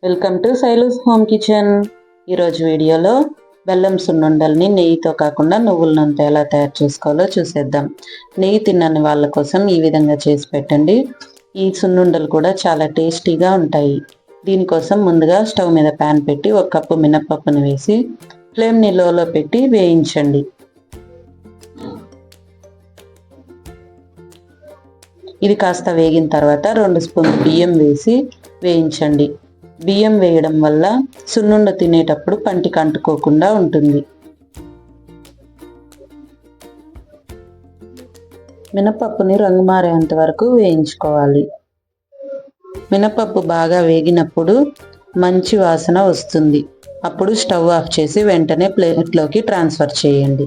Welcome to Shailu's home kitchen. ఈరోజు వీడియోలో బెల్లం సున్నుండల్ని నెయ్యితో కాకుండా నువ్వుల నూనెతో ఎలా తయారు చేసుకోవాలో చూసేద్దాం. నెయ్యి తిన్నని వాళ్ళ కోసం ఈ విధంగా చేసి పెట్టండి. ఈ సున్నుండలు కూడా చాలా టేస్టీగా ఉంటాయి. దీనికోసం ముందుగా స్టవ్ మీద ప్యాన్ పెట్టి 1 కప్పు మినపప్పును వేసి ఫ్లేమ్ని లోలో పెట్టి వేయించండి. ఇది కాస్త వేగిన తర్వాత 2 స్పూన్లు బియ్యం వేసి వేయించండి. బియ్యం వేయడం వల్ల సున్నుండ తినేటప్పుడు పంటికి అంటుకోకుండా ఉంటుంది. మినపప్పుని రంగు మారేంత వరకు వేయించుకోవాలి. మినపప్పు బాగా వేగినప్పుడు మంచి వాసన వస్తుంది. అప్పుడు స్టవ్ ఆఫ్ చేసి వెంటనే ప్లేట్లోకి ట్రాన్స్ఫర్ చేయండి.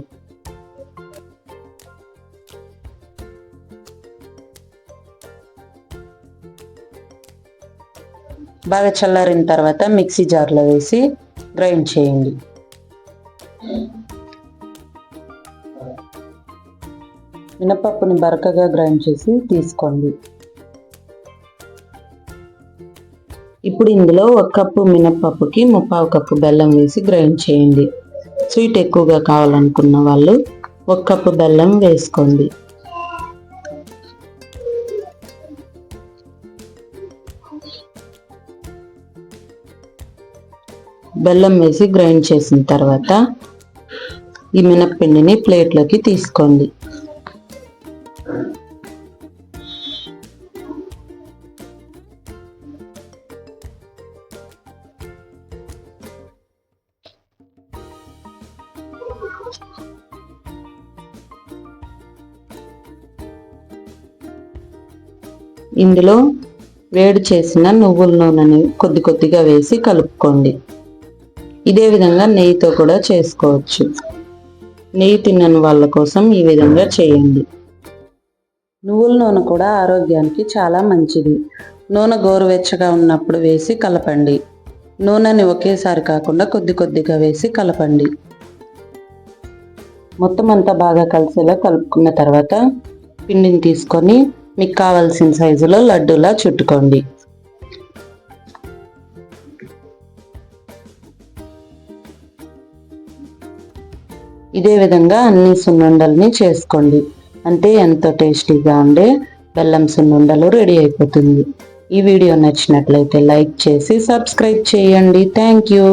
బాగా చల్లారిన తర్వాత మిక్సీ జార్లో వేసి గ్రైండ్ చేయండి. మినపప్పుని బరకగా గ్రైండ్ చేసి తీసుకోండి. ఇప్పుడు ఇందులో 1 కప్పు మినపప్పుకి 3/4 కప్పు బెల్లం వేసి గ్రైండ్ చేయండి. స్వీట్ ఎక్కువగా కావాలనుకున్న వాళ్ళు 1 కప్పు బెల్లం వేసుకోండి. బెల్లం వేసి గ్రైండ్ చేసిన తర్వాత ఈ మినప్పిండిని ప్లేట్లోకి తీసుకోండి. ఇందులో వేడి చేసిన నువ్వుల నూనెని కొద్ది కొద్దిగా వేసి కలుపుకోండి. ఇదే విధంగా నెయ్యితో కూడా చేసుకోవచ్చు. నెయ్యి తినని వాళ్ళ కోసం ఈ విధంగా చేయండి. నువ్వుల నూనె కూడా ఆరోగ్యానికి చాలా మంచిది. నూనె గోరువెచ్చగా ఉన్నప్పుడు వేసి కలపండి. నూనెని ఒకేసారి కాకుండా కొద్ది కొద్దిగా వేసి కలపండి. మొత్తం అంతా బాగా కలిసేలా కలుపుకున్న తర్వాత పిండిని తీసుకొని మీకు కావాల్సిన సైజులో లడ్డూలా చుట్టుకోండి. ఇదే విధంగా అన్ని సున్నుండల్ని చేసుకోండి. అంతే, ఎంతో టేస్టీగా ఉండే బెల్లం సున్నుండలు రెడీ అయిపోతుంది. ఈ వీడియో నచ్చినట్లయితే లైక్ చేసి సబ్స్క్రైబ్ చేయండి. Thank you.